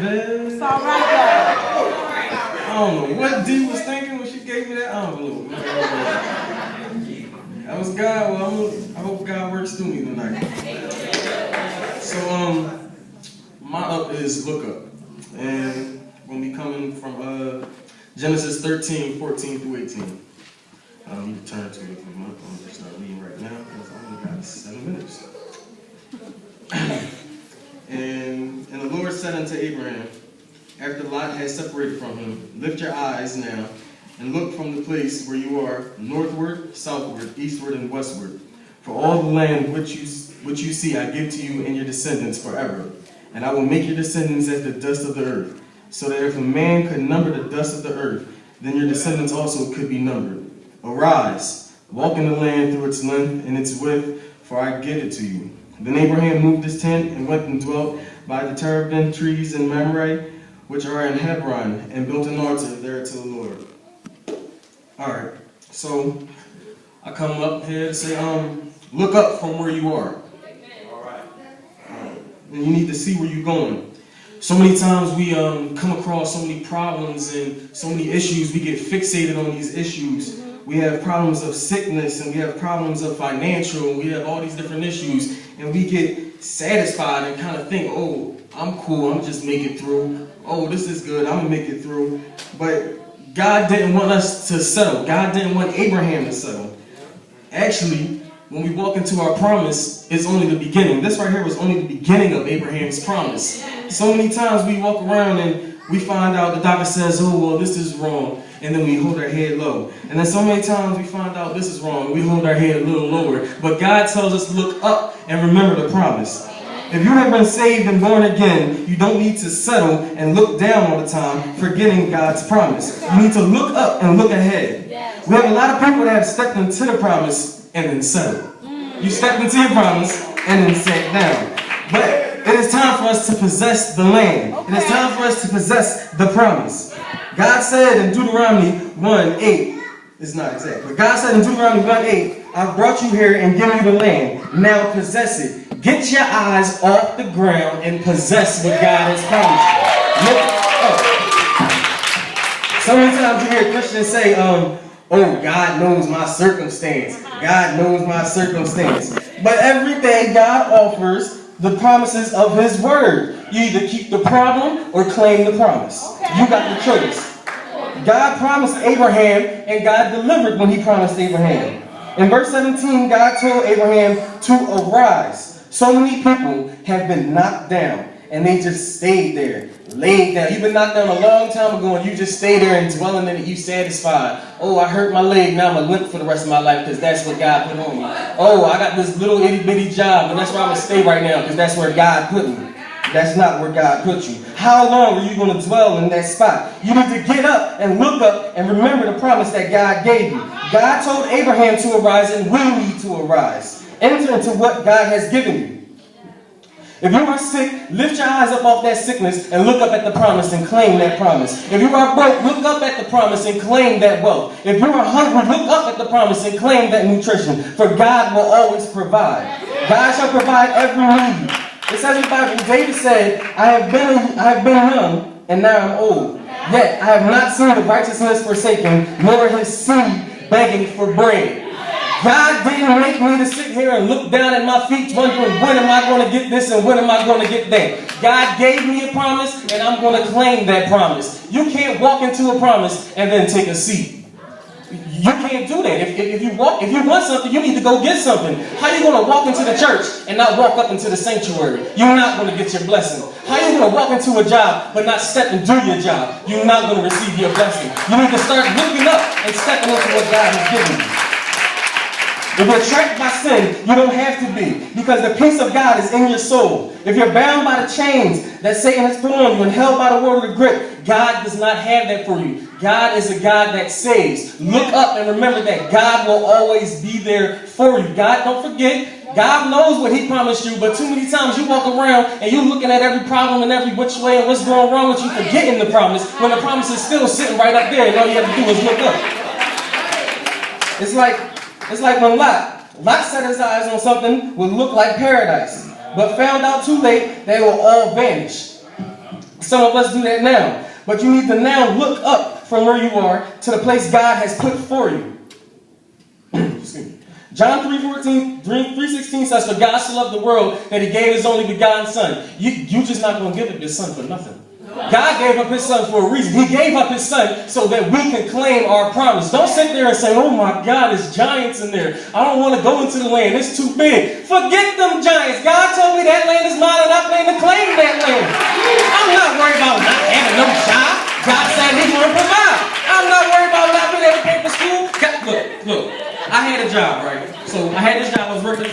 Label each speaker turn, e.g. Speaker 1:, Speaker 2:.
Speaker 1: man.
Speaker 2: It's all right, though.
Speaker 1: I don't know what Dee was thinking when she gave me that envelope. That was God. Well, I hope God works through me tonight. So, my up is look up. And we'll be coming from Genesis 13, 14 through 18. You can turn to it if you want. I'm going to start reading right now because I only got 7 minutes. And the Lord said unto Abraham, after Lot had separated from him, lift your eyes now and look from the place where you are, northward, southward, eastward, and westward. For all the land which you see I give to you and your descendants forever. And I will make your descendants as the dust of the earth, so that if a man could number the dust of the earth, then your descendants also could be numbered. Arise, walk in the land through its length and its width, for I give it to you. Then Abraham moved his tent and went and dwelt by the terebinth trees in Mamre, which are in Hebron, and built an altar there to the Lord. Alright, so I come up here to say, look up from where you are. And you need to see where you're going. So many times we come across so many problems and so many issues. We get fixated on these issues. We have problems of sickness, and we have problems of financial, and we have all these different issues. And we get satisfied and kind of think, oh, I'm cool, I'm just make it through. Oh, this is good, I'm going to make it through. But God didn't want us to settle. God didn't want Abraham to settle. Actually, when we walk into our promise, it's only the beginning. This right here was only the beginning of Abraham's promise. So many times we walk around and we find out the doctor says, oh, well, this is wrong. And then we hold our head low. And then so many times we find out this is wrong. And we hold our head a little lower. But God tells us to look up and remember the promise. If you have been saved and born again, you don't need to settle and look down all the time, forgetting God's promise. You need to look up and look ahead. We have a lot of people that have stepped into the promise and then settled. You stepped into your promise and then sat down. But it is time for us to possess the land. It is time for us to possess the promise. God said in Deuteronomy 1:8, it's not exact, but God said in Deuteronomy 1:8, I've brought you here and given you the land. Now possess it. Get your eyes off the ground and possess what God has promised you. Look up. So many times you hear Christians say, oh, God knows my circumstance. God knows my circumstance. But every day God offers the promises of his word. You either keep the problem or claim the promise. You got the choice. God promised Abraham, and God delivered when he promised Abraham. In verse 17, God told Abraham to arise. So many people have been knocked down, and they just stayed there, laid down. You've been knocked down a long time ago, and you just stay there and dwelling in it. You satisfied. Oh, I hurt my leg. Now I'm going to limp for the rest of my life because that's what God put on me. Oh, I got this little itty bitty job, and that's where I'm going to stay right now because that's where God put me. That's not where God put you. How long are you going to dwell in that spot? You need to get up and look up and remember the promise that God gave you. God told Abraham to arise, and we need to arise. Enter into what God has given you. If you are sick, lift your eyes up off that sickness and look up at the promise and claim that promise. If you are broke, look up at the promise and claim that wealth. If you are hungry, look up at the promise and claim that nutrition. For God will always provide. God shall provide every need. It says in the Bible, David said, I have been young and now I'm old. Yet I have not seen the righteousness forsaken, nor his seed begging for bread. God didn't make me to sit here and look down at my feet wondering when am I going to get this and when am I going to get that. God gave me a promise and I'm going to claim that promise. You can't walk into a promise and then take a seat. You can't do that. If you want something, you need to go get something. How are you going to walk into the church and not walk up into the sanctuary? You're not going to get your blessing. How are you going to walk into a job but not step and do your job? You're not going to receive your blessing. You need to start looking up and stepping into what God has given you. If you're trapped by sin, you don't have to be, because the peace of God is in your soul. If you're bound by the chains that Satan has put on you and held by the word of grip, God does not have that for you. God is a God that saves. Look up and remember that God will always be there for you. God, don't forget, God knows what he promised you, but too many times you walk around and you're looking at every problem and every which way and what's going wrong with you, forgetting the promise, when the promise is still sitting right up there and all you have to do is look up. It's like when Lot set his eyes on something would look like paradise, but found out too late they will all vanish. Some of us do that now. But you need to now look up from where you are to the place God has put for you. John 3:16 says, for God so loved the world that he gave his only begotten son. You just not going to give up your son for nothing. God gave up his son for a reason. He gave up his son so that we can claim our promise. Don't sit there and say, oh my God, there's giants in there. I don't want to go into the land. It's too big. Forget them giants. God told me that land is mine and I plan to claim that land. I'm not worried about not having no job. God said he's going to provide. I'm not worried about not being able to pay for school. Look. I had a job, right? So I had this job. I was working